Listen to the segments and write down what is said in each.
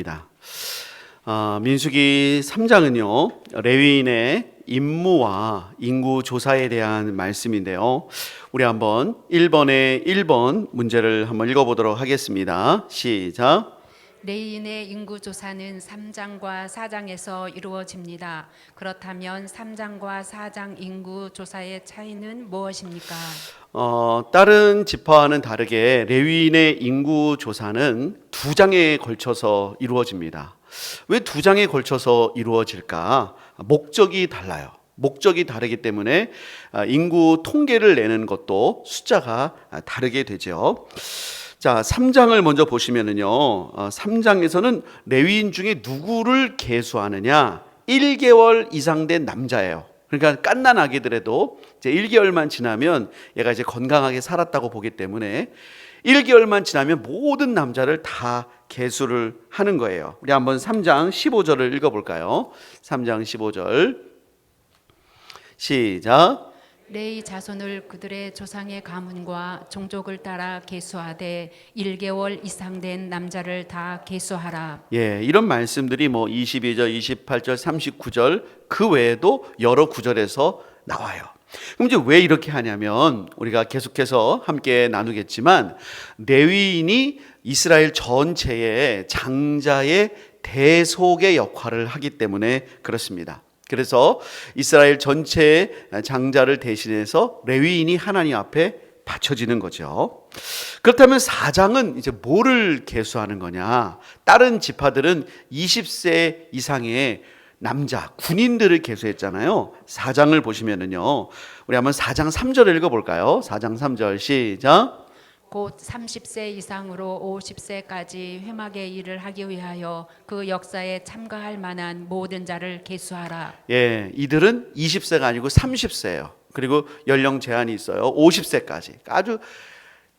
드립니다. 민수기 3장은요 레위인의 임무와 인구 조사에 대한 말씀인데요, 우리 한번 1번의 1번 문제를 한번 읽어보도록 하겠습니다. 시작. 레위인의 인구 조사는 3장과 4장에서 이루어집니다. 그렇다면 3장과 4장 인구 조사의 차이는 무엇입니까? 다른 지파와는 다르게 레위인의 인구 조사는 2장에 걸쳐서 이루어집니다. 왜 2장에 걸쳐서 이루어질까? 목적이 달라요. 목적이 다르기 때문에 인구 통계를 내는 것도 숫자가 다르게 되죠. 자, 3장을 먼저 보시면은요, 3장에서는 레위인 중에 누구를 계수하느냐? 1개월 이상 된 남자예요. 그러니까 갓난 아기들에도 이제 1개월만 지나면 얘가 이제 건강하게 살았다고 보기 때문에 1개월만 지나면 모든 남자를 다 계수를 하는 거예요. 우리 한번 3장 15절을 읽어볼까요? 3장 15절 시작. 레위 자손을 그들의 조상의 가문과 종족을 따라 계수하되 1개월 이상 된 남자를 다 계수하라. 예, 이런 말씀들이 뭐 22절, 28절, 39절 그 외에도 여러 구절에서 나와요. 그럼 이제 왜 이렇게 하냐면 우리가 계속해서 함께 나누겠지만 레위인이 이스라엘 전체의 장자의 대속의 역할을 하기 때문에 그렇습니다. 그래서 이스라엘 전체의 장자를 대신해서 레위인이 하나님 앞에 바쳐지는 거죠. 그렇다면 4장은 이제 뭐를 계수하는 거냐? 다른 지파들은 20세 이상의 남자, 군인들을 계수했잖아요. 4장을 보시면은요, 우리 한번 4장 3절을 읽어볼까요? 4장 3절 시작. 곧 30세 이상으로 50세까지 회막의 일을 하기 위하여 그 역사에 참가할 만한 모든 자를 계수하라. 예, 이들은 20세가 아니고 30세예요. 그리고 연령 제한이 있어요. 50세까지. 아주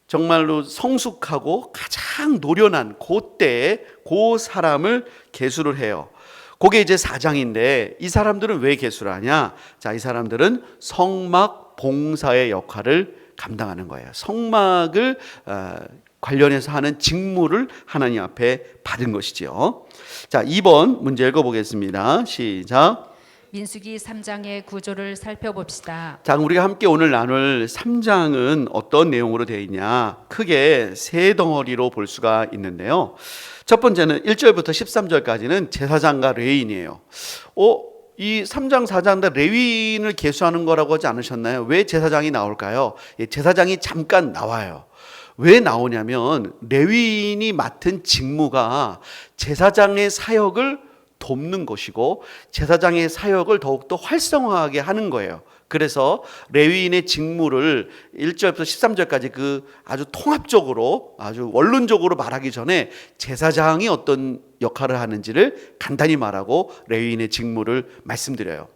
정말로 성숙하고 가장 노련한 그때에 그 사람을 계수를 해요. 그게 이제 4장인데 이 사람들은 왜 계수를 하냐? 자, 이 사람들은 성막 봉사의 역할을 감당하는 거예요. 성막을 관련해서 하는 직무를 하나님 앞에 받은 것이죠. 자, 2번 문제 읽어보겠습니다. 시작. 민수기 3장의 구조를 살펴봅시다. 자, 우리가 함께 오늘 나눌 3장은 어떤 내용으로 되어 있냐? 크게 세 덩어리로 볼 수가 있는데요. 첫 번째는 1절부터 13절까지는 제사장과 레위인이에요. 이 3장 4장 다 레위인을 계수하는 거라고 하지 않으셨나요? 왜 제사장이 나올까요? 제사장이 잠깐 나와요. 왜 나오냐면 레위인이 맡은 직무가 제사장의 사역을 돕는 것이고 제사장의 사역을 더욱더 활성화하게 하는 거예요. 그래서 레위인의 직무를 1절부터 13절까지 그 아주 통합적으로 아주 원론적으로 말하기 전에 제사장이 어떤 역할을 하는지를 간단히 말하고 레위인의 직무를 말씀드려요.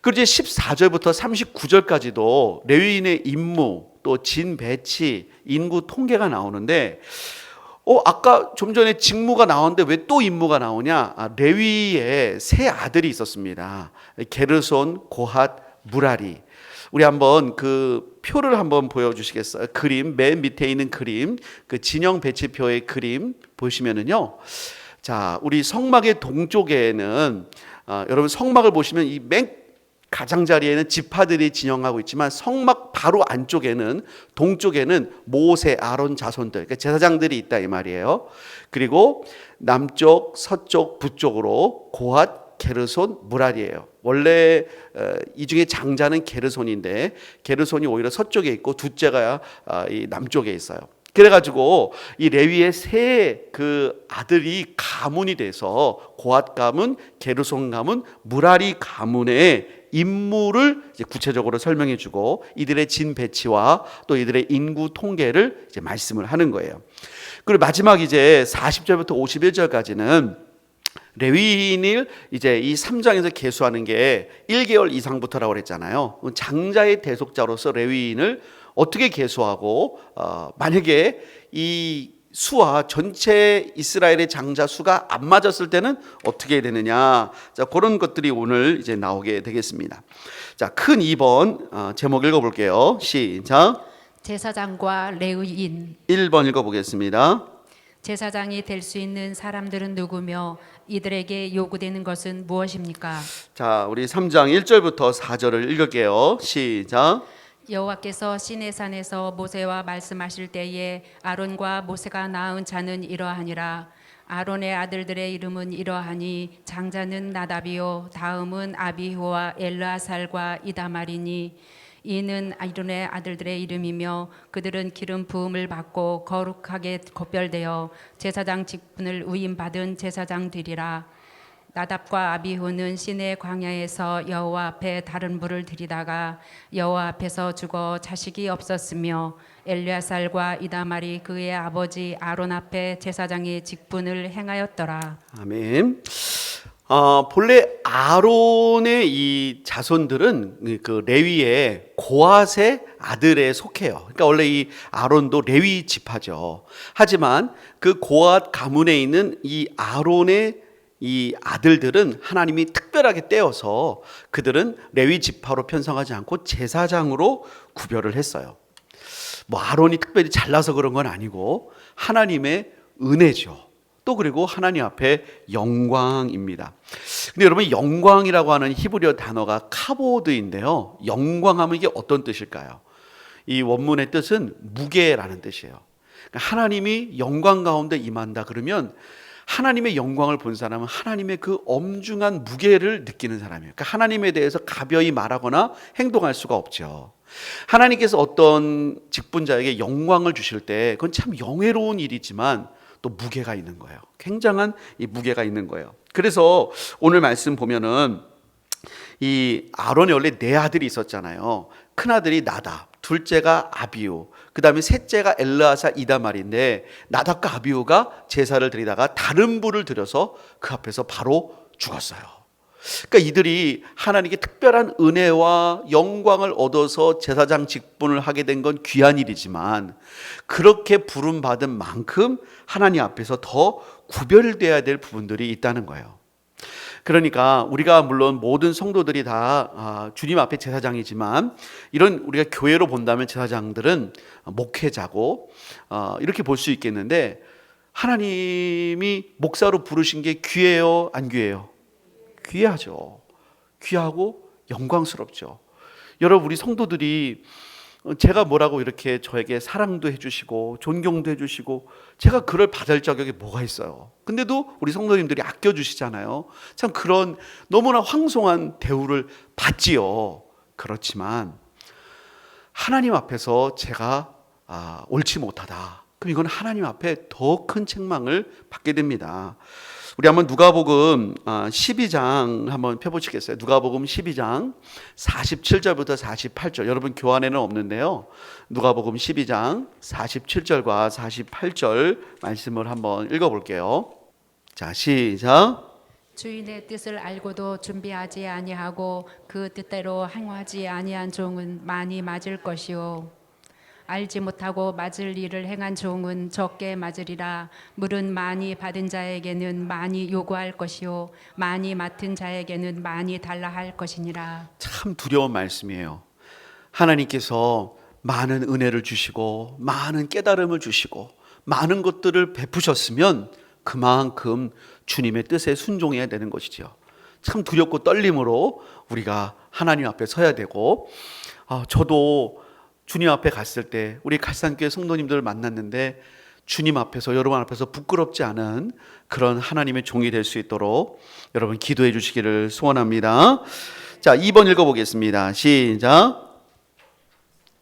그리고 이제 14절부터 39절까지도 레위인의 임무, 또 진 배치, 인구 통계가 나오는데 아까 좀 전에 직무가 나오는데 왜 또 임무가 나오냐? 레위의 세 아들이 있었습니다. 게르손, 고핫, 무라리. 우리 한번 그 표를 한번 보여주시겠어요? 그림 맨 밑에 있는 그림, 그 진영 배치표의 그림 보시면은요. 자, 우리 성막의 동쪽에는 여러분 성막을 보시면 이 맨 가장자리에는 지파들이 진영하고 있지만 성막 바로 안쪽에는 동쪽에는 모세, 아론 자손들, 그러니까 제사장들이 있다 이 말이에요. 그리고 남쪽, 서쪽, 북쪽으로 고핫, 게르손, 무라리예요. 원래 이 중에 장자는 게르손인데 게르손이 오히려 서쪽에 있고 둘째가 이 남쪽에 있어요. 그래가지고 이 레위의 세 그 아들이 가문이 돼서 고핫 가문, 게르손 가문, 무라리 가문의 임무를 이제 구체적으로 설명해주고 이들의 진 배치와 또 이들의 인구 통계를 이제 말씀을 하는 거예요. 그리고 마지막 이제 40절부터 51절까지는 레위인을 이제 이 3장에서 계수하는 게 1개월 이상부터라고 그랬잖아요. 장자의 대속자로서 레위인을 어떻게 계수하고 만약에 이 수와 전체 이스라엘의 장자 수가 안 맞았을 때는 어떻게 되느냐? 자, 그런 것들이 오늘 이제 나오게 되겠습니다. 자, 큰 2번 제목 읽어볼게요. 시작. 제사장과 레위인. 1번 읽어보겠습니다. 제사장이 될 수 있는 사람들은 누구며 이들에게 요구되는 것은 무엇입니까? 자, 우리 3장 1절부터 4절을 읽을게요. 시작. 여호와께서 시내산에서 모세와 말씀하실 때에 아론과 모세가 낳은 자는 이러하니라. 아론의 아들들의 이름은 이러하니 장자는 나답이요 다음은 아비후와 엘르아살과 이다말이니 이는 아론의 아들들의 이름이며 그들은 기름 부음을 받고 거룩하게 kop별되어 제사장 직분을 위임받은 제사장 되리라. 나답과 아비후는 시내 광야에서 여호와 앞에 다른 불을 들이다가 여호와 앞에서 죽어 자식이 없었으며 엘르아살과 이다말이 그의 아버지 아론 앞에 제사장의 직분을 행하였더라. 아멘. 본래 아론의 이 자손들은 그 레위의 고핫의 아들에 속해요. 그러니까 원래 이 아론도 레위 지파죠. 하지만 그 고핫 가문에 있는 이 아론의 이 아들들은 하나님이 특별하게 떼어서 그들은 레위 지파로 편성하지 않고 제사장으로 구별을 했어요. 뭐 아론이 특별히 잘나서 그런 건 아니고 하나님의 은혜죠. 또 그리고 하나님 앞에 영광입니다. 근데 여러분, 영광이라고 하는 히브리어 단어가 카보드인데요. 영광하면 이게 어떤 뜻일까요? 이 원문의 뜻은 무게라는 뜻이에요. 그러니까 하나님이 영광 가운데 임한다 그러면 하나님의 영광을 본 사람은 하나님의 그 엄중한 무게를 느끼는 사람이에요. 그러니까 하나님에 대해서 가벼이 말하거나 행동할 수가 없죠. 하나님께서 어떤 직분자에게 영광을 주실 때 그건 참 영예로운 일이지만 또 무게가 있는 거예요. 굉장한 이 무게가 있는 거예요. 그래서 오늘 말씀 보면은 이 아론이 원래 네 아들이 있었잖아요. 큰 아들이 나답, 둘째가 아비후, 그 다음에 셋째가 엘르아살 이다말인데 나답과 아비후가 제사를 드리다가 다른 불을 들여서 그 앞에서 바로 죽었어요. 그러니까 이들이 하나님께 특별한 은혜와 영광을 얻어서 제사장 직분을 하게 된 건 귀한 일이지만 그렇게 부름받은 만큼 하나님 앞에서 더 구별되어야 될 부분들이 있다는 거예요. 그러니까 우리가 물론 모든 성도들이 다 주님 앞에 제사장이지만 이런 우리가 교회로 본다면 제사장들은 목회자고 이렇게 볼 수 있겠는데 하나님이 목사로 부르신 게 귀해요, 안 귀해요? 귀하죠. 귀하고 영광스럽죠. 여러분, 우리 성도들이 제가 뭐라고 이렇게 저에게 사랑도 해주시고 존경도 해주시고 제가 그걸 받을 자격이 뭐가 있어요. 근데도 우리 성도님들이 아껴주시잖아요. 참 그런 너무나 황송한 대우를 받지요. 그렇지만 하나님 앞에서 제가 옳지 못하다, 그럼 이건 하나님 앞에 더 큰 책망을 받게 됩니다. 우리 한번 누가복음 12장 한번 펴보시겠어요? 누가복음 12장 47절부터 48절. 여러분 교환에는 없는데요. 누가복음 12장 47절과 48절 말씀을 한번 읽어볼게요. 자, 시작. 주인의 뜻을 알고도 준비하지 아니하고 그 뜻대로 행하지 아니한 종은 많이 맞을 것이요 알지 못하고 맞을 일을 행한 종은 적게 맞으리라. 물은 많이 받은 자에게는 많이 요구할 것이요 많이 맡은 자에게는 많이 달라 할 것이니라. 참 두려운 말씀이에요. 하나님께서 많은 은혜를 주시고 많은 깨달음을 주시고 많은 것들을 베푸셨으면 그만큼 주님의 뜻에 순종해야 되는 것이죠. 참 두렵고 떨림으로 우리가 하나님 앞에 서야 되고, 저도 주님 앞에 갔을 때 우리 갈산교회 성도님들을 만났는데 주님 앞에서, 여러분 앞에서 부끄럽지 않은 그런 하나님의 종이 될 수 있도록 여러분 기도해 주시기를 소원합니다. 자, 2번 읽어보겠습니다. 시작.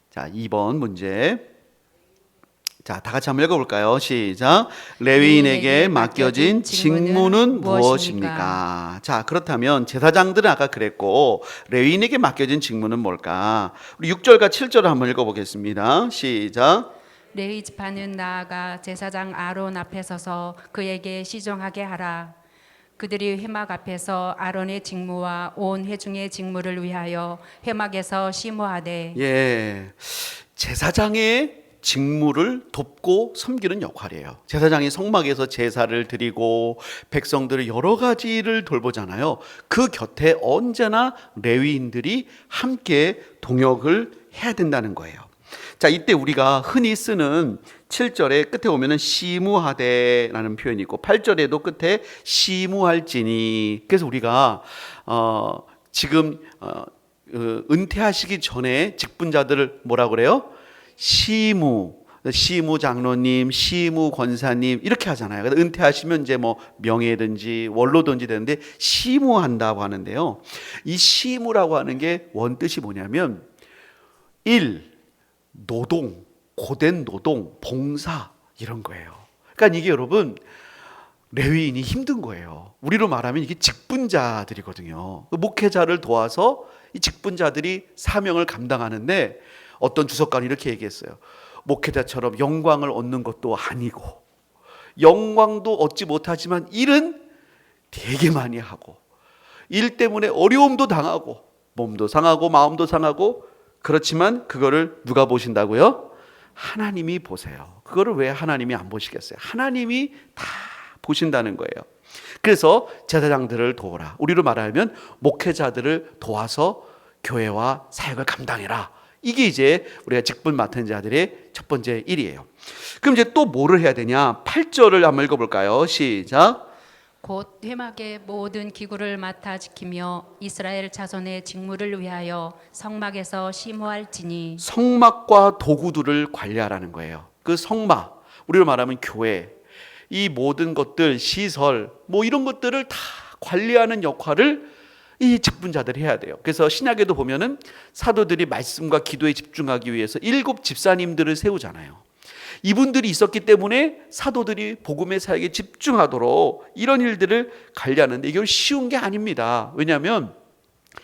자, 2번 문제. 자, 다 같이 한번 읽어볼까요? 시작. 레위인에게 맡겨진 직무는 무엇입니까? 자, 그렇다면 제사장들은 아까 그랬고 레위인에게 맡겨진 직무는 뭘까? 우리 6절과 7절을 한번 읽어보겠습니다. 시작. 레위 지파는 나아가 제사장 아론 앞에 서서 그에게 시정하게 하라. 그들이 회막 앞에서 아론의 직무와 온 회중의 직무를 위하여 회막에서 심호하되. 제사장의 직무를 돕고 섬기는 역할이에요. 제사장이 성막에서 제사를 드리고 백성들의 여러 가지를 돌보잖아요. 그 곁에 언제나 레위인들이 함께 동역을 해야 된다는 거예요. 자, 이때 우리가 흔히 쓰는 7절의 끝에 보면은 시무하되라는 표현이 있고 8절에도 끝에 시무할지니. 그래서 우리가 지금 은퇴하시기 전에 직분자들을 뭐라 그래요? 시무 장로님, 시무 권사님 이렇게 하잖아요. 그래서 은퇴하시면 이제 뭐 명예든지 원로든지 되는데 시무한다고 하는데요. 이 시무라고 하는 게 원뜻이 뭐냐면 노동, 고된 노동, 봉사 이런 거예요. 그러니까 이게 여러분 레위인이 힘든 거예요. 우리로 말하면 이게 직분자들이거든요. 목회자를 도와서 이 직분자들이 사명을 감당하는데 어떤 주석가는 이렇게 얘기했어요. 목회자처럼 영광을 얻는 것도 아니고 영광도 얻지 못하지만 일은 되게 많이 하고 일 때문에 어려움도 당하고 몸도 상하고 마음도 상하고 그렇지만 그거를 누가 보신다고요? 하나님이 보세요. 그거를 왜 하나님이 안 보시겠어요? 하나님이 다 보신다는 거예요. 그래서 제사장들을 도우라. 우리로 말하면 목회자들을 도와서 교회와 사역을 감당해라. 이게 이제 우리가 직분 맡은 자들의 첫 번째 일이에요. 그럼 이제 또 뭐를 해야 되냐? 8절을 한번 읽어볼까요? 시작. 곧 회막의 모든 기구를 맡아 지키며 이스라엘 자손의 직무를 위하여 성막에서 심호할지니. 성막과 도구들을 관리하라는 거예요. 그 성막, 우리로 말하면 교회, 이 모든 것들, 시설, 뭐 이런 것들을 다 관리하는 역할을 이 직분자들이 해야 돼요. 그래서 신약에도 보면은 사도들이 말씀과 기도에 집중하기 위해서 7 집사님들을 세우잖아요. 이분들이 있었기 때문에 사도들이 복음의 사역에 집중하도록 이런 일들을 관리하는데 이게 쉬운 게 아닙니다. 왜냐하면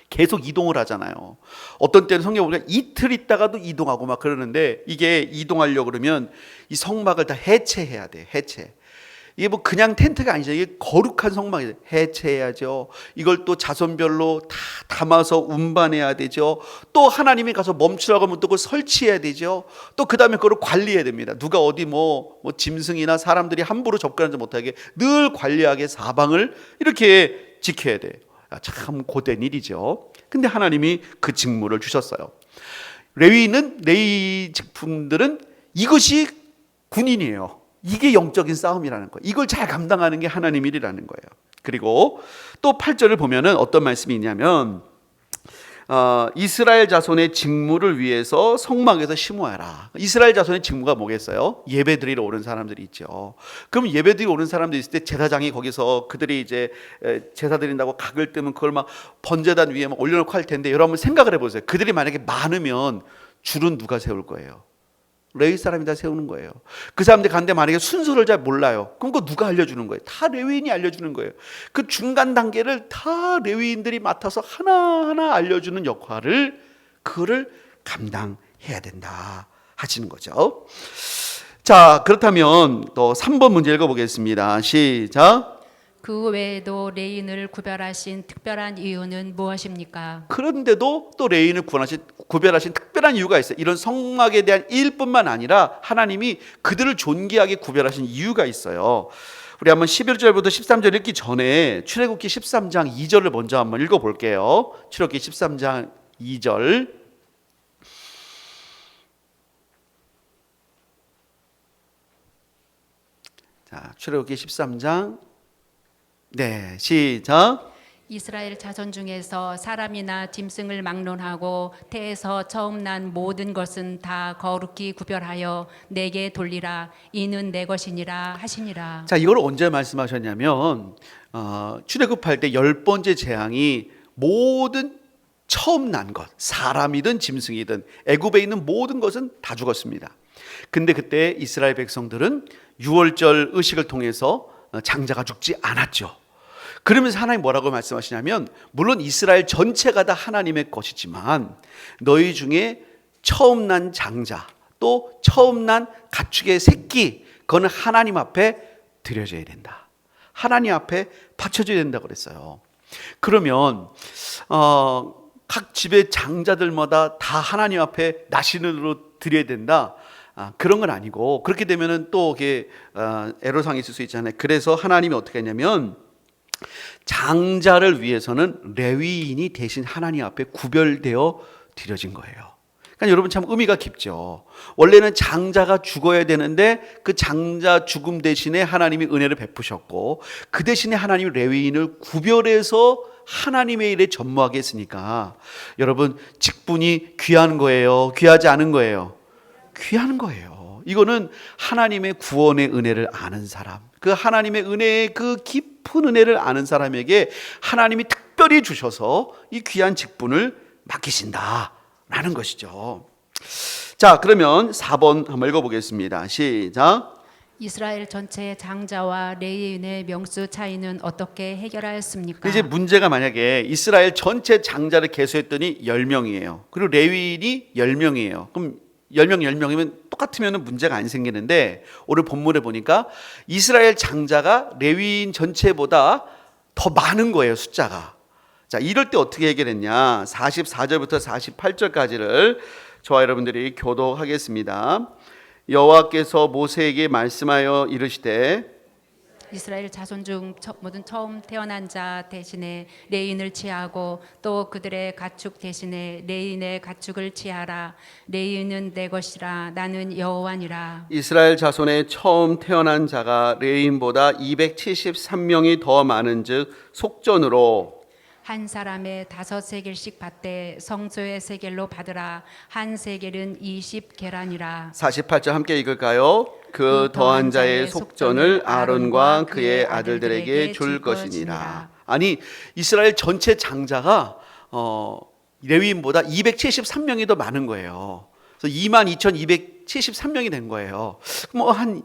계속 이동을 하잖아요. 어떤 때는 성경 보니까 이틀 있다가도 이동하고 막 그러는데 이게 이동하려고 그러면 이 성막을 다 해체해야 돼요. 해체. 이게 뭐 그냥 텐트가 아니죠. 이게 거룩한 성막이죠. 해체해야죠. 이걸 또 자손별로 다 담아서 운반해야 되죠. 또 하나님이 가서 멈추라고 하면 또 그걸 설치해야 되죠. 또 그 다음에 그걸 관리해야 됩니다. 누가 어디 뭐 짐승이나 사람들이 함부로 접근하지 못하게 늘 관리하게 사방을 이렇게 지켜야 돼요. 참 고된 일이죠. 근데 하나님이 그 직무를 주셨어요. 레위 직분들은 이것이 군인이에요. 이게 영적인 싸움이라는 거예요. 이걸 잘 감당하는 게 하나님 일이라는 거예요. 그리고 또 8절을 보면은 어떤 말씀이 있냐면 이스라엘 자손의 직무를 위해서 성막에서 심호하라. 이스라엘 자손의 직무가 뭐겠어요? 예배드리러 오는 사람들이 있죠. 그럼 예배드리러 오는 사람들이 있을 때 제사장이 거기서 그들이 이제 제사 드린다고 각을 뜨면 그걸 막 번제단 위에 막 올려놓고 할 텐데 여러분 생각을 해보세요. 그들이 만약에 많으면 줄은 누가 세울 거예요? 레위 사람이 다 세우는 거예요. 그 사람들이 가는데 만약에 순서를 잘 몰라요. 그럼 그거 누가 알려주는 거예요? 다 레위인이 알려주는 거예요. 그 중간 단계를 다 레위인들이 맡아서 하나하나 알려주는 역할을 그거를 감당해야 된다 하시는 거죠. 자, 그렇다면 또 3번 문제 읽어보겠습니다. 시작. 그 외에도 레인을 구별하신 특별한 이유는 무엇입니까? 그런데도 또 레인을 구별하신 특별한 이유가 있어요. 이런 성막에 대한 일뿐만 아니라 하나님이 그들을 존귀하게 구별하신 이유가 있어요. 우리 한번 11절부터 13절 읽기 전에 출애굽기 13장 2절을 먼저 한번 읽어볼게요. 출애굽기 13장 2절. 자, 출애굽기 13장 네, 시작. 이스라엘 자손 중에서 사람이나 짐승을 막론하고 태에서 처음 난 모든 것은 다 거룩히 구별하여 내게 돌리라. 이는 내 것이니라 하시니라. 자, 이걸 언제 말씀하셨냐면 출애굽할 때 10번째 재앙이 모든 처음 난 것, 사람이든 짐승이든 애굽에 있는 모든 것은 다 죽었습니다. 근데 그때 이스라엘 백성들은 유월절 의식을 통해서 장자가 죽지 않았죠. 그러면서 하나님 뭐라고 말씀하시냐면 물론 이스라엘 전체가 다 하나님의 것이지만 너희 중에 처음 난 장자 또 처음 난 가축의 새끼 그거는 하나님 앞에 드려져야 된다. 하나님 앞에 바쳐줘야 된다고 그랬어요. 그러면 각 집의 장자들마다 다 하나님 앞에 나신으로 드려야 된다. 그런 건 아니고 그렇게 되면은 또 이게 애로사항이 있을 수 있잖아요. 그래서 하나님이 어떻게 했냐면 장자를 위해서는 레위인이 대신 하나님 앞에 구별되어 드려진 거예요. 그러니까 여러분 참 의미가 깊죠. 원래는 장자가 죽어야 되는데 그 장자 죽음 대신에 하나님이 은혜를 베푸셨고, 그 대신에 하나님이 레위인을 구별해서 하나님의 일에 전무하게 했으니까 여러분 직분이 귀한 거예요? 귀하지 않은 거예요? 귀한 거예요. 이거는 하나님의 구원의 은혜를 아는 사람, 그 하나님의 은혜의 그 깊은 은혜를 아는 사람에게 하나님이 특별히 주셔서 이 귀한 직분을 맡기신다라는 것이죠. 자, 그러면 4번 한번 읽어보겠습니다. 시작. 이스라엘 전체의 장자와 레위인의 명수 차이는 어떻게 해결하였습니까? 이제 문제가 만약에 이스라엘 전체 장자를 계수했더니 10명이에요. 그리고 레위인이 10명이에요. 그럼 10명, 10명이면 똑같으면 문제가 안 생기는데, 오늘 본문에 보니까 이스라엘 장자가 레위인 전체보다 더 많은 거예요, 숫자가. 자, 이럴 때 어떻게 해결했냐? 44절부터 48절까지를 저와 여러분들이 교독하겠습니다. 여호와께서 모세에게 말씀하여 이르시되, 이스라엘 자손 중 모든 처음 태어난 자 대신에 레인을 취하고 또 그들의 가축 대신에 레인의 가축을 취하라. 레인은 내 것이라. 나는 여호와니라. 이스라엘 자손의 처음 태어난 자가 레위인보다 273명이 더 많은즉 속전으로 한 사람의 5세겔씩 받되 성소의 세겔로 받으라. 한 세겔은 20계란이라. 48절 함께 읽을까요? 그 더한 자의 속전을 아론과 그의 아들들에게 줄 것이니라. 아니, 이스라엘 전체 장자가 레위인보다 273명이 더 많은 거예요. 그래서 22,273명이 된 거예요. 뭐 한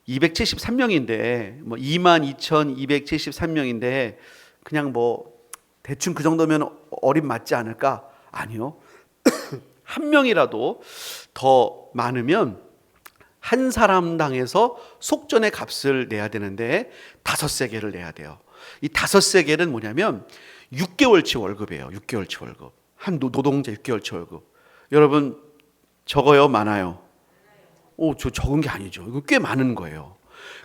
273명인데 뭐 22,273명인데 그냥 뭐 대충 그 정도면 어림 맞지 않을까? 아니요. 한 명이라도 더 많으면 한 사람당에서 속전의 값을 내야 되는데 5세겔을 내야 돼요. 이 5세겔은 뭐냐면 6개월치 월급이에요. 6개월치 월급. 한 노동자 6개월치 월급. 여러분 적어요? 많아요? 저 적은 게 아니죠. 이거 꽤 많은 거예요.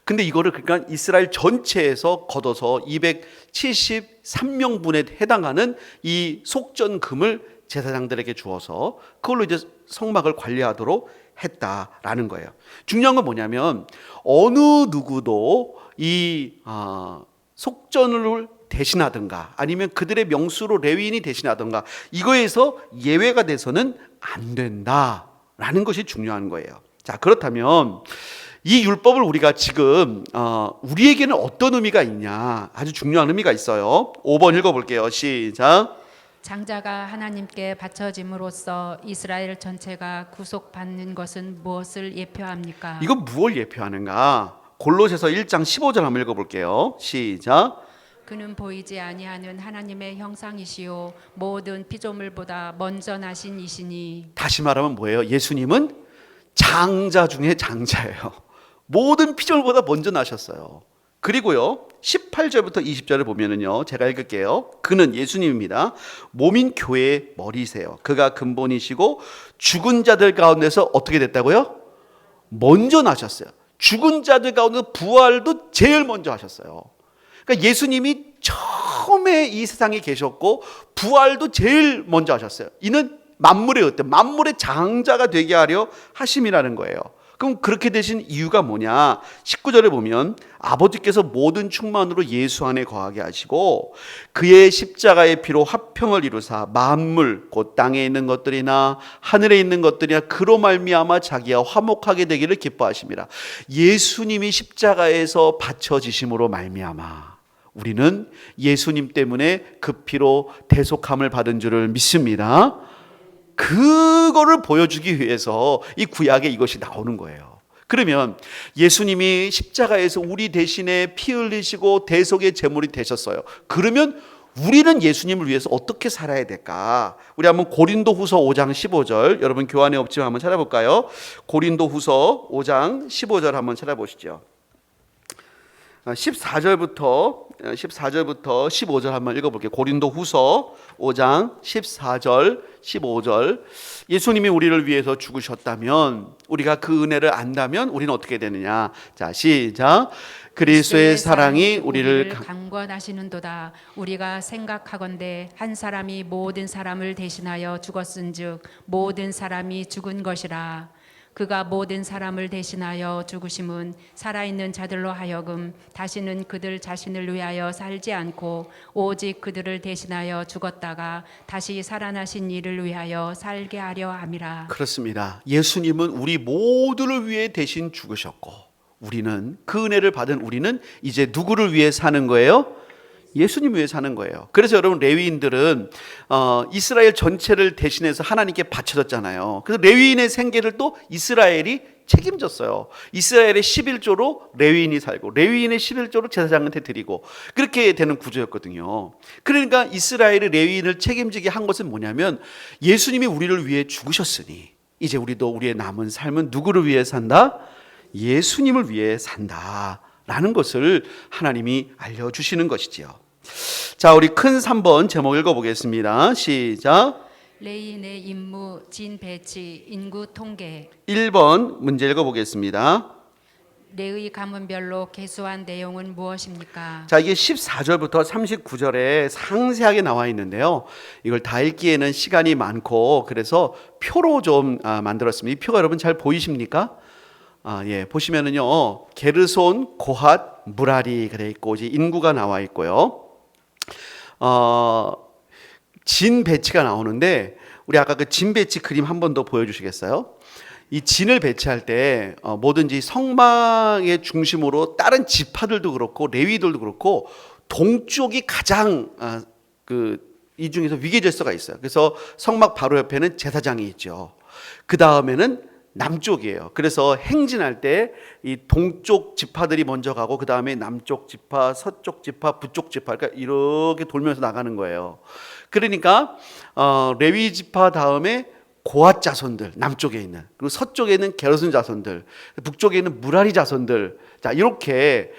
근데 이거를 그러니까 이스라엘 전체에서 걷어서 273명분에 해당하는 이 속전금을 제사장들에게 주어서 그걸로 이제 성막을 관리하도록 했다라는 거예요. 중요한 건 뭐냐면 어느 누구도 이 속전을 대신하든가 아니면 그들의 명수로 레위인이 대신하든가 이거에서 예외가 돼서는 안 된다라는 것이 중요한 거예요. 자, 그렇다면 이 율법을 우리가 지금 우리에게는 어떤 의미가 있냐? 아주 중요한 의미가 있어요. 5번 읽어볼게요. 시작. 장자가 하나님께 바쳐짐으로써 이스라엘 전체가 구속받는 것은 무엇을 예표합니까? 이건 무엇을 예표하는가? 골로새서 1장 15절 한번 읽어볼게요. 시작. 그는 보이지 아니하는 하나님의 형상이시요 모든 피조물보다 먼저 나신 이시니. 다시 말하면 뭐예요? 예수님은 장자 중에 장자예요. 모든 피조물보다 먼저 나셨어요. 그리고요 18절부터 20절을 보면은요, 제가 읽을게요. 그는 예수님입니다. 몸인 교회의 머리세요. 그가 근본이시고 죽은 자들 가운데서 어떻게 됐다고요? 먼저 나셨어요. 죽은 자들 가운데 부활도 제일 먼저 하셨어요. 그러니까 예수님이 처음에 이 세상에 계셨고 부활도 제일 먼저 하셨어요. 이는 만물의 어떤 만물의 장자가 되게 하려 하심이라는 거예요. 그럼 그렇게 되신 이유가 뭐냐? 19절에 보면 아버지께서 모든 충만으로 예수 안에 거하게 하시고 그의 십자가의 피로 화평을 이루사 만물 곧 땅에 있는 것들이나 하늘에 있는 것들이나 그로 말미암아 자기와 화목하게 되기를 기뻐하심이라. 예수님이 십자가에서 바쳐지심으로 말미암아 우리는 예수님 때문에 그 피로 대속함을 받은 줄을 믿습니다. 그거를 보여주기 위해서 이 구약에 이것이 나오는 거예요. 그러면 예수님이 십자가에서 우리 대신에 피 흘리시고 대속의 제물이 되셨어요. 그러면 우리는 예수님을 위해서 어떻게 살아야 될까? 우리 한번 고린도후서 5장 15절, 여러분 교환에 없지만 한번 찾아볼까요? 고린도후서 5장 15절 한번 찾아보시죠. 14절부터 15절 한번 읽어볼게요. 고린도후서 5장 14절 15절. 예수님이 우리를 위해서 죽으셨다면, 우리가 그 은혜를 안다면 우리는 어떻게 되느냐? 자, 시작. 그리스도의 사랑이 우리를 강권하시는도다. 우리가 생각하건대 한 사람이 모든 사람을 대신하여 죽었은즉 모든 사람이 죽은 것이라. 그가 모든 사람을 대신하여 죽으심은 살아있는 자들로 하여금 다시는 그들 자신을 위하여 살지 않고 오직 그들을 대신하여 죽었다가 다시 살아나신 이를 위하여 살게 하려 함이라. 그렇습니다. 예수님은 우리 모두를 위해 대신 죽으셨고, 우리는 그 은혜를 받은 우리는 이제 누구를 위해 사는 거예요? 예수님 위해 사는 거예요. 그래서 여러분, 레위인들은 이스라엘 전체를 대신해서 하나님께 바쳐졌잖아요. 그래서 레위인의 생계를 또 이스라엘이 책임졌어요. 이스라엘의 11조로 레위인이 살고 레위인의 11조로 제사장한테 드리고, 그렇게 되는 구조였거든요. 그러니까 이스라엘의 레위인을 책임지게 한 것은 뭐냐면, 예수님이 우리를 위해 죽으셨으니 이제 우리도 우리의 남은 삶은 누구를 위해 산다? 예수님을 위해 산다 라는 것을 하나님이 알려주시는 것이지요. 자, 우리 큰 3번 제목 읽어보겠습니다. 시작. 레위인의 임무, 진 배치, 인구 통계. 1번 문제 읽어보겠습니다. 레위 가문별로 계수한 내용은 무엇입니까? 자, 이게 14절부터 39절에 상세하게 나와 있는데요. 이걸 다 읽기에는 시간이 많고, 그래서 표로 좀 만들었습니다. 이 표가 여러분 잘 보이십니까? 예, 보시면은요, 게르손, 고핫, 무라리가 되어 있고, 이제 인구가 나와 있고요. 진 배치가 나오는데, 우리 아까 그 진 배치 그림 한 번 더 보여주시겠어요? 이 진을 배치할 때 뭐든지 성막의 중심으로 다른 지파들도 그렇고 레위들도 그렇고 동쪽이 가장 이 중에서 위계 질서가 있어요. 그래서 성막 바로 옆에는 제사장이 있죠. 그 다음에는 남쪽이에요. 그래서 행진할 때 이 동쪽 지파들이 먼저 가고, 그 다음에 남쪽 지파, 서쪽 지파, 북쪽 지파, 그러니까 이렇게 돌면서 나가는 거예요. 그러니까 레위 지파 다음에 고핫 자손들, 남쪽에 있는, 그리고 서쪽에 있는 게르손 자손들, 북쪽에 있는 무라리 자손들. 자, 이렇게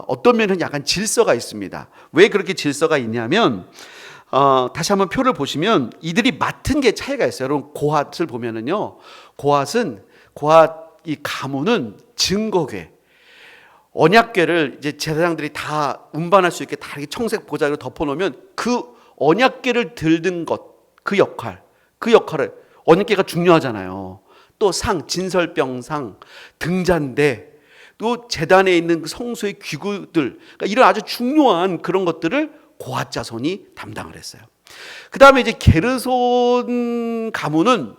어떤 면은 약간 질서가 있습니다. 왜 그렇게 질서가 있냐면, 다시 한번 표를 보시면 이들이 맡은 게 차이가 있어요. 여러분, 고핫을 보면은요, 고핫 이 가문은 증거궤, 언약궤를 이제 제사장들이 다 운반할 수 있게 다 이렇게 청색 보자기로 덮어놓으면 그 언약궤를 들든 것, 그 역할을, 언약궤가 중요하잖아요. 또 상, 진설병상, 등잔대, 또 제단에 있는 그 성소의 기구들, 그러니까 이런 아주 중요한 그런 것들을 고핫 자손이 담당을 했어요. 그 다음에 이제 게르손 가문은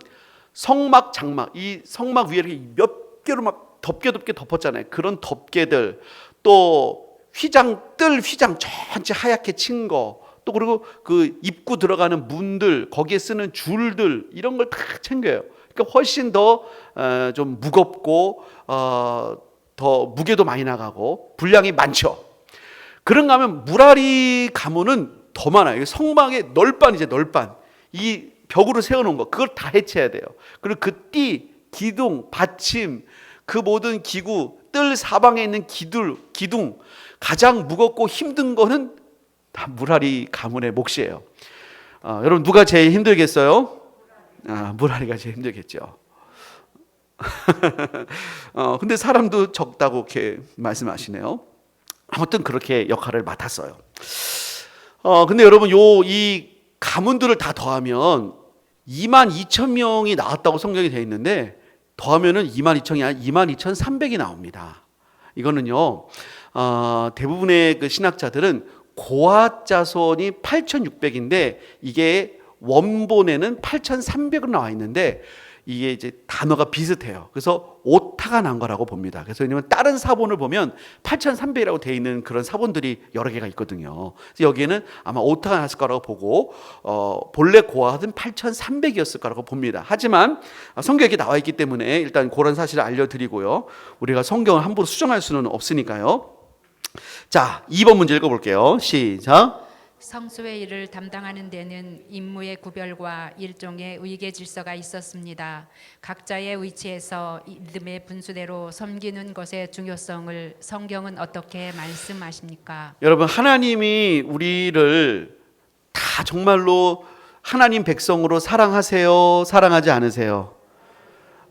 성막 장막, 이 성막 위에 이렇게 몇 개로 막 덮개 덮었잖아요. 그런 덮개들, 또 휘장 전체 하얗게 친 거, 또 그리고 그 입구 들어가는 문들, 거기에 쓰는 줄들, 이런 걸 다 챙겨요. 그러니까 훨씬 더 좀 무겁고 더 무게도 많이 나가고 분량이 많죠. 그런가 하면 무라리 가문은 더 많아요. 성막의 널빤이죠, 널빤. 이 벽으로 세워놓은 거, 그걸 다 해체해야 돼요. 그리고 그 띠, 기둥, 받침, 그 모든 기구, 뜰 사방에 있는 기둥, 가장 무겁고 힘든 거는 다 무라리 가문의 몫이에요. 여러분, 누가 제일 힘들겠어요? 무라리가 제일 힘들겠죠. 근데 사람도 적다고 이렇게 말씀하시네요. 아무튼 그렇게 역할을 맡았어요. 근데 여러분, 이 가문들을 다 더하면 22,000명이 나왔다고 성경이 되어 있는데, 더하면은 22,000이 아니라 22,300이 나옵니다. 이거는요, 대부분의 그 신학자들은 고핫 자손이 8,600인데 이게 원본에는 8,300으로 나와 있는데, 이게 이제 단어가 비슷해요. 그래서 오타가 난 거라고 봅니다. 그래서 왜냐면 다른 사본을 보면 8,300이라고 되어 있는 그런 사본들이 여러 개가 있거든요. 그래서 여기에는 아마 오타가 났을 거라고 보고, 본래 고핫은 8,300이었을 거라고 봅니다. 하지만 성경에 이렇게 나와 있기 때문에 일단 그런 사실을 알려드리고요. 우리가 성경을 함부로 수정할 수는 없으니까요. 자, 2번 문제 읽어볼게요. 시작. 성소의 일을 담당하는 데는 임무의 구별과 일종의 위계 질서가 있었습니다. 각자의 위치에서 믿음의 분수대로 섬기는 것의 중요성을 성경은 어떻게 말씀하십니까? 여러분, 하나님이 우리를 다 정말로 하나님 백성으로 사랑하세요? 사랑하지 않으세요?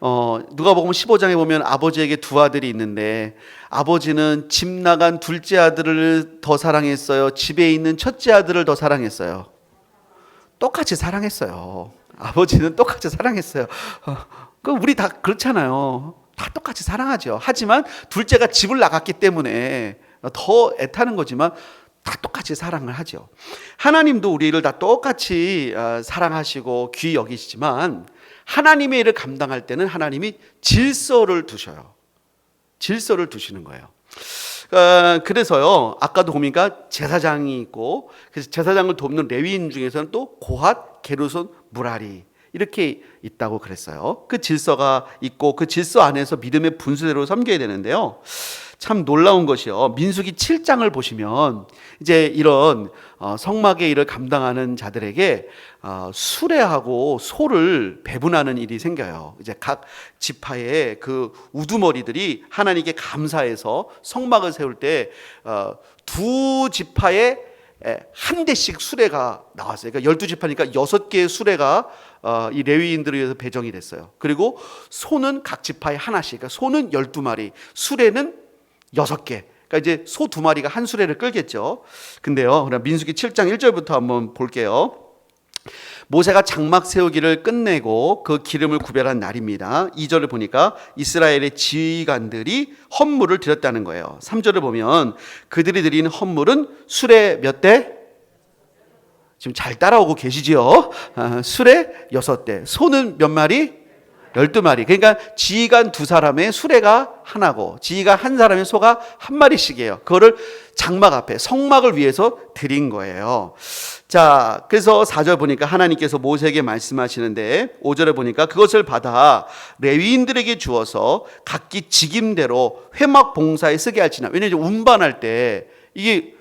누가복음 15장에 보면 아버지에게 두 아들이 있는데 아버지는 집 나간 둘째 아들을 더 사랑했어요? 집에 있는 첫째 아들을 더 사랑했어요? 똑같이 사랑했어요. 아버지는 똑같이 사랑했어요. 우리 다 그렇잖아요. 다 똑같이 사랑하죠. 하지만 둘째가 집을 나갔기 때문에 더 애타는 거지만 다 똑같이 사랑을 하죠. 하나님도 우리를 다 똑같이 사랑하시고 귀히 여기시지만 하나님의 일을 감당할 때는 하나님이 질서를 두셔요. 질서를 두시는 거예요. 그래서요, 아까도 보니까 제사장이 있고, 그래서 제사장을 돕는 레위인 중에서는 또 고핫, 게르손, 무라리 이렇게 있다고 그랬어요. 그 질서가 있고 그 질서 안에서 믿음의 분수대로 섬겨야 되는데요. 참 놀라운 것이요. 민수기 7장을 보시면 이제 이런 성막의 일을 감당하는 자들에게 수레하고 소를 배분하는 일이 생겨요. 이제 각 지파의 그 우두머리들이 하나님께 감사해서 성막을 세울 때 두 지파에 한 대씩 수레가 나왔어요. 그러니까 12지파니까 6개의 수레가 이 레위인들을 위해서 배정이 됐어요. 그리고 소는 각 지파에 하나씩, 그러니까 소는 12마리, 수레는 6개. 그러니까 이제 소 2마리가 한 수레를 끌겠죠. 근데요, 그럼 민수기 7장 1절부터 한번 볼게요. 모세가 장막 세우기를 끝내고 그 기름을 구별한 날입니다. 2절을 보니까 이스라엘의 지휘관들이 헌물을 드렸다는 거예요. 3절을 보면 그들이 드린 헌물은 수레 몇 대? 지금 잘 따라오고 계시지요? 수레 6대. 소는 몇 마리? 12마리. 그러니까 지휘관 2사람의 수레가 하나고 지휘관 1사람의 소가 1마리씩이에요. 그거를 장막 앞에 성막을 위해서 드린 거예요. 자, 그래서 4절 보니까 하나님께서 모세에게 말씀하시는데 5절에 보니까 그것을 받아 레위인들에게 주어서 각기 직임대로 회막 봉사에 쓰게 할지나. 왜냐하면 운반할 때 이게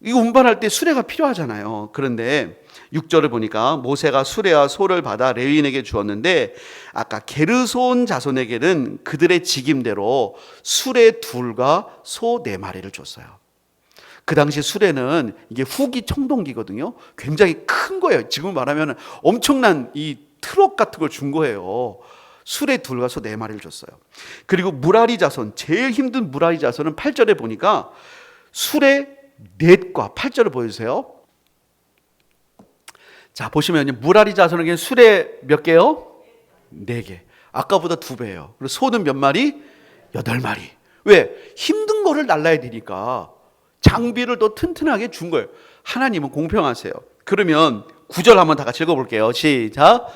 운반할 때 수레가 필요하잖아요. 그런데 6절을 보니까 모세가 수레와 소를 받아 레위인에게 주었는데 아까 게르손 자손에게는 그들의 직임대로 수레 2과 소 4마리를 줬어요. 그 당시 수레는 이게 후기 청동기거든요. 굉장히 큰 거예요. 지금 말하면 엄청난 이 트럭 같은 걸 준 거예요. 수레 2과 소 4마리를 줬어요. 그리고 무라리 자손, 제일 힘든 무라리 자손은 8절에 보니까 수레 넷과 8절을 보여주세요. 자, 보시면요. 무라리 자손에게는 수레 몇 개요? 4개. 아까보다 2배예요. 그리고 소는 몇 마리? 8마리. 왜? 힘든 거를 날라야 되니까 장비를 더 튼튼하게 준 거예요. 하나님은 공평하세요. 그러면 9절 한번 다 같이 읽어볼게요. 시작.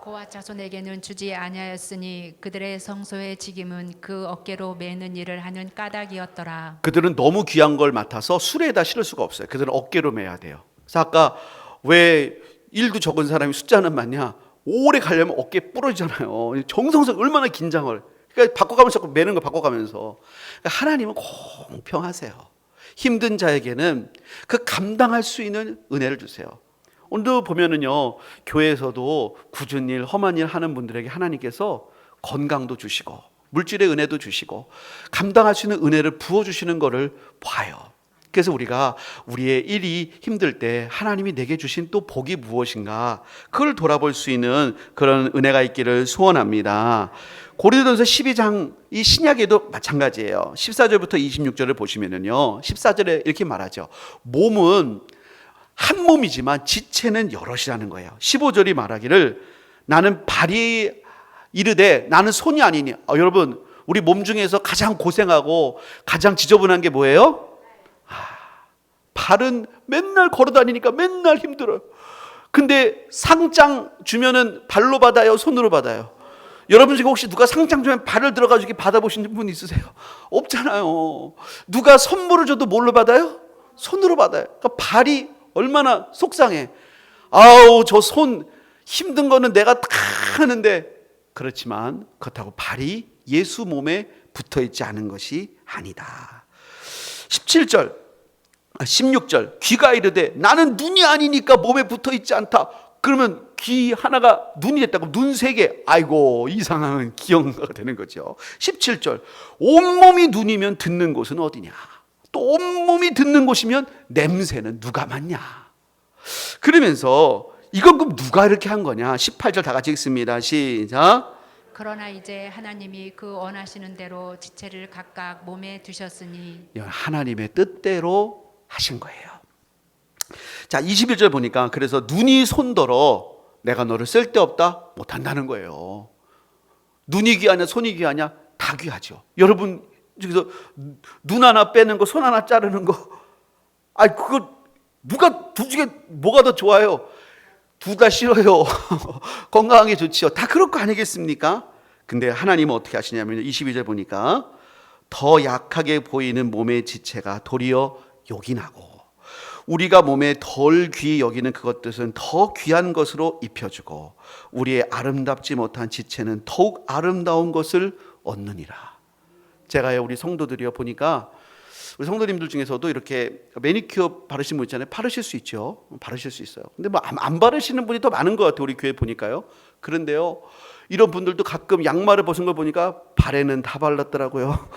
고핫 자손에게는 주지 아니하였으니 그들의 성소의 직임은 그 어깨로 매는 일을 하는 까닭이었더라. 그들은 너무 귀한 걸 맡아서 수레에다 실을 수가 없어요. 그들은 어깨로 매야 돼요. 그래서 아까 왜 일도 적은 사람이 숫자는 많냐? 오래 가려면 어깨 부러지잖아요. 정성스럽게 얼마나 긴장을. 그러니까 바꿔가면서 매는 걸 바꿔가면서. 그러니까 하나님은 공평하세요. 힘든 자에게는 그 감당할 수 있는 은혜를 주세요. 오늘도 보면은요, 교회에서도 굳은 일, 험한 일 하는 분들에게 하나님께서 건강도 주시고 물질의 은혜도 주시고 감당할 수 있는 은혜를 부어주시는 것을 봐요. 그래서 우리가 우리의 일이 힘들 때 하나님이 내게 주신 또 복이 무엇인가, 그걸 돌아볼 수 있는 그런 은혜가 있기를 소원합니다. 고린도전서 12장, 이 신약에도 마찬가지예요. 14절부터 26절을 보시면은요, 14절에 이렇게 말하죠. 몸은 한 몸이지만 지체는 여럿이라는 거예요. 15절이 말하기를 나는 발이 이르되 나는 손이 아니니. 여러분, 우리 몸 중에서 가장 고생하고 가장 지저분한 게 뭐예요? 발은 맨날 걸어다니니까 맨날 힘들어요. 근데 상장 주면은 발로 받아요? 손으로 받아요? 여러분 중에 혹시 누가 상장 주면 발을 들어가지고 받아보신 분 있으세요? 없잖아요. 누가 선물을 줘도 뭘로 받아요? 손으로 받아요. 그러니까 발이 얼마나 속상해. 아우, 저 손 힘든 거는 내가 다 하는데, 그렇지만 그렇다고 발이 예수 몸에 붙어 있지 않은 것이 아니다. 16절 귀가 이르되 나는 눈이 아니니까 몸에 붙어 있지 않다. 그러면 귀 하나가 눈이 됐다고 눈 3개. 아이고, 이 상황은 기형가가 되는 거죠. 17절 온몸이 눈이면 듣는 곳은 어디냐. 또 온몸이 듣는 곳이면 냄새는 누가 맡냐. 그러면서 이건 그럼 누가 이렇게 한 거냐. 18절 다 같이 읽습니다. 시작. 그러나 이제 하나님이 그 원하시는 대로 지체를 각각 몸에 두셨으니 이건 하나님의 뜻대로 하신 거예요. 자, 21절 보니까 그래서 눈이 손더러 내가 너를 쓸데없다 못한다는 거예요. 눈이 귀하냐 손이 귀하냐 다 귀하죠. 여러분 여기서 눈 하나 빼는 거, 손 하나 자르는 거, 아니 그거 누가 둘 중에 뭐가 더 좋아요? 둘 다 싫어요. 건강하게 좋지요. 다 그럴 거 아니겠습니까? 근데 하나님은 어떻게 하시냐면 22절 보니까 더 약하게 보이는 몸의 지체가 도리어 요긴하고 우리가 몸에 덜 귀히 여기는 그것들은 더 귀한 것으로 입혀주고 우리의 아름답지 못한 지체는 더욱 아름다운 것을 얻느니라. 제가요 우리 성도들이요 보니까 우리 성도님들 중에서도 이렇게 매니큐어 바르신 분 있잖아요. 바르실 수 있죠. 바르실 수 있어요. 근데 뭐 안 바르시는 분이 더 많은 것 같아요. 우리 교회 보니까요. 그런데요 이런 분들도 가끔 양말을 벗은 걸 보니까 발에는 다 발랐더라고요.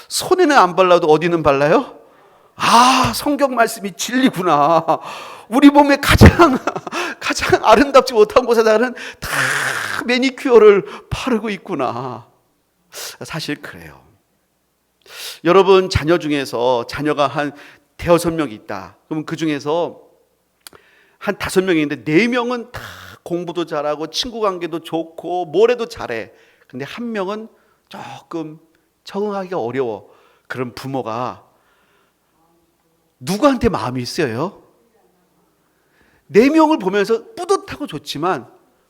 손에는 안 발라도 어디는 발라요? 아, 성경 말씀이 진리구나. 우리 몸에 가장 아름답지 못한 곳에다가는 다 매니큐어를 바르고 있구나. 사실 그래요. 여러분 자녀 중에서 자녀가 한 대여섯 명이 있다. 그러면 그 중에서 한 5명이 있는데 4명은 다 공부도 잘하고 친구 관계도 좋고 뭘 해도 잘해. 근데 한 명은 조금 적응하기가 어려워. 그런 부모가 누구한테 마음이 있어요? 4명을 보면서 뿌듯하고 좋지만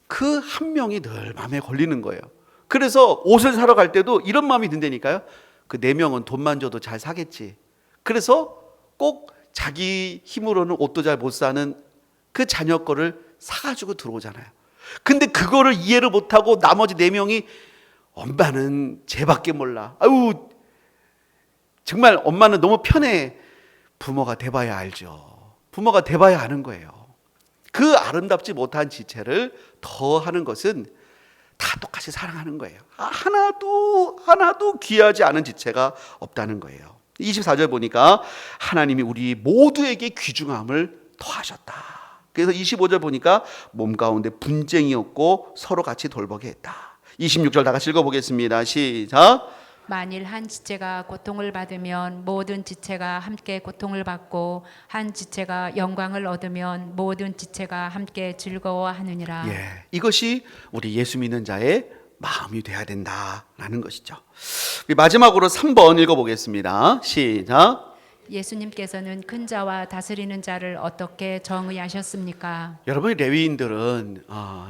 그 한 명이 늘 마음에 걸리는 거예요. 그래서 옷을 사러 갈 때도 이런 마음이 든다니까요. 그 4명은 돈만 줘도 잘 사겠지. 그래서 꼭 자기 힘으로는 옷도 잘 못 사는 그 자녀 거를 사가지고 들어오잖아요. 근데 그거를 이해를 못하고 나머지 4명이 엄마는 쟤밖에 몰라. 아유 정말 엄마는 너무 편해. 부모가 돼봐야 알죠. 부모가 돼봐야 아는 거예요. 그 아름답지 못한 지체를 더 하는 것은 다 똑같이 사랑하는 거예요. 하나도 귀하지 않은 지체가 없다는 거예요. 24절 보니까 하나님이 우리 모두에게 귀중함을 더하셨다. 그래서 25절 보니까 몸 가운데 분쟁이 없고 서로 같이 돌보게 했다. 26절 다 같이 읽어보겠습니다. 시작. 만일 한 지체가 고통을 받으면 모든 지체가 함께 고통을 받고 한 지체가 영광을 얻으면 모든 지체가 함께 즐거워하느니라. 예, 이것이 우리 예수 믿는 자의 마음이 돼야 된다라는 것이죠. 우리 마지막으로 3번 읽어보겠습니다. 시작. 예수님께서는 큰 자와 다스리는 자를 어떻게 정의하셨습니까? 여러분 레위인들은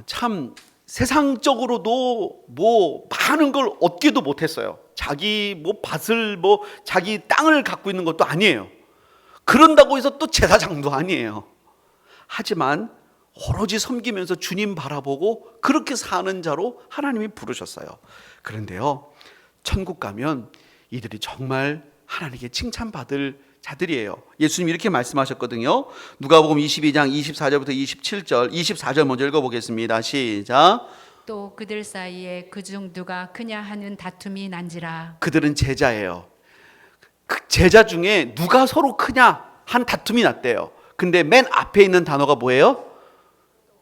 참 세상적으로도 뭐 많은 걸 얻기도 못했어요. 자기 뭐 밭을 뭐 자기 땅을 갖고 있는 것도 아니에요. 그런다고 해서 또 제사장도 아니에요. 하지만 오로지 섬기면서 주님 바라보고 그렇게 사는 자로 하나님이 부르셨어요. 그런데요 천국 가면 이들이 정말 하나님께 칭찬받을 자들이에요. 예수님이 이렇게 말씀하셨거든요. 누가복음 22장 24절부터 27절 24절 먼저 읽어보겠습니다. 시작. 또 그들 사이에 그중 누가 크냐 하는 다툼이 난지라. 그들은 제자예요. 그 제자 중에 누가 서로 크냐 한 다툼이 났대요. 근데 맨 앞에 있는 단어가 뭐예요?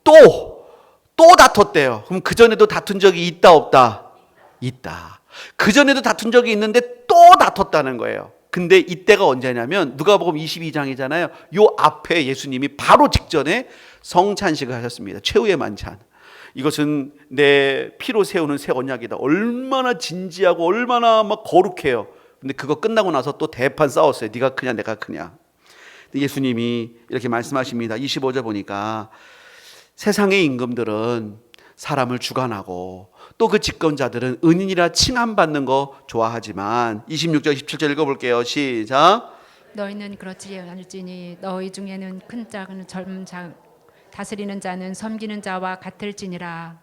또 다퉜대요. 그럼 그전에도 다툰 적이 있다 없다? 있다. 그전에도 다툰 적이 있는데 또 다퉜다는 거예요. 근데 이때가 언제냐면 누가복음 22장이잖아요. 요 앞에 예수님이 바로 직전에 성찬식을 하셨습니다. 최후의 만찬. 이것은 내 피로 세우는 새 언약이다. 얼마나 진지하고 얼마나 막 거룩해요. 근데 그거 끝나고 나서 또 대판 싸웠어요. 네가 크냐 내가 크냐. 예수님이 이렇게 말씀하십니다. 25절 보니까 세상의 임금들은 사람을 주관하고 또 그 집권자들은 은인이라 칭함받는 거 좋아하지만 26절 27절 읽어볼게요. 시작. 너희는 그렇지 않을지니 너희 중에는 큰 자는 젊은 자 다스리는 자는 섬기는 자와 같을지니라.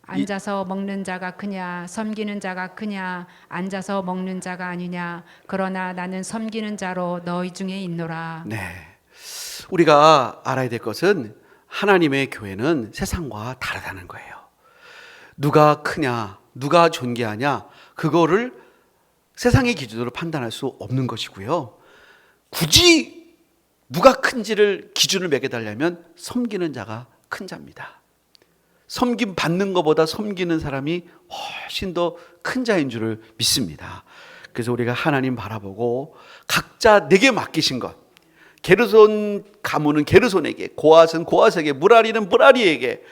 앉아서 먹는 자가 크냐 섬기는 자가 크냐 앉아서 먹는 자가 아니냐 그러나 나는 섬기는 자로 너희 중에 있노라. 네, 우리가 알아야 될 것은 하나님의 교회는 세상과 다르다는 거예요. 누가 크냐 누가 존귀하냐 그거를 세상의 기준으로 판단할 수 없는 것이고요. 굳이 누가 큰지를 기준을 매겨달라면 섬기는 자가 큰 자입니다. 섬김 받는 것보다 섬기는 사람이 훨씬 더 큰 자인 줄을 믿습니다. 그래서 우리가 하나님 바라보고 각자 내게 맡기신 것, 게르손 가문은 게르손에게, 고앗은 고앗에게, 무라리는 무라리에게,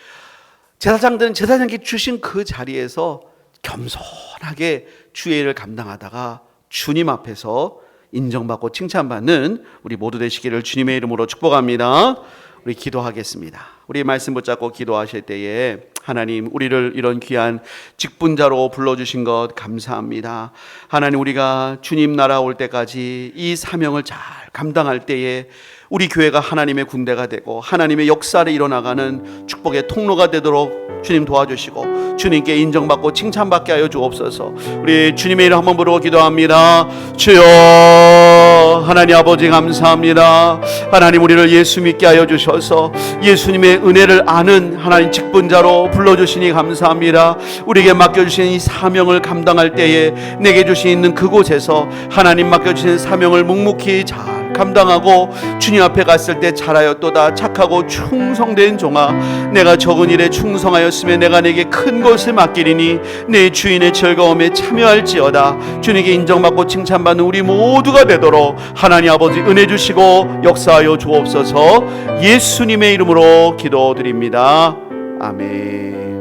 제사장들은 제사장에게 주신 그 자리에서 겸손하게 주의 일을 감당하다가 주님 앞에서 인정받고 칭찬받는 우리 모두 되시기를 주님의 이름으로 축복합니다. 우리 기도하겠습니다. 우리 말씀 붙잡고 기도하실 때에 하나님, 우리를 이런 귀한 직분자로 불러주신 것 감사합니다. 하나님, 우리가 주님 나라 올 때까지 이 사명을 잘 감당할 때에 우리 교회가 하나님의 군대가 되고 하나님의 역사를 이뤄나가는 축복의 통로가 되도록 주님 도와주시고 주님께 인정받고 칭찬받게 하여 주옵소서. 우리 주님의 이름 한번 부르고 기도합니다. 주여, 하나님 아버지 감사합니다. 하나님, 우리를 예수 믿게 하여 주셔서 예수님의 은혜를 아는 하나님 직분자로 불러주시니 감사합니다. 우리에게 맡겨주신 이 사명을 감당할 때에 내게 주신 있는 그곳에서 하나님 맡겨주신 사명을 묵묵히 잘 감당하고 주님 앞에 갔을 때 잘하였도다. 착하고 충성된 종아, 내가 적은 일에 충성하였으면 내가 내게 큰 것을 맡기리니 내 주인의 즐거움에 참여할지어다. 주님께 인정받고 칭찬받는 우리 모두가 되도록 하나님 아버지 은혜 주시고 역사하여 주옵소서. 예수님의 이름으로 기도드립니다. 아멘.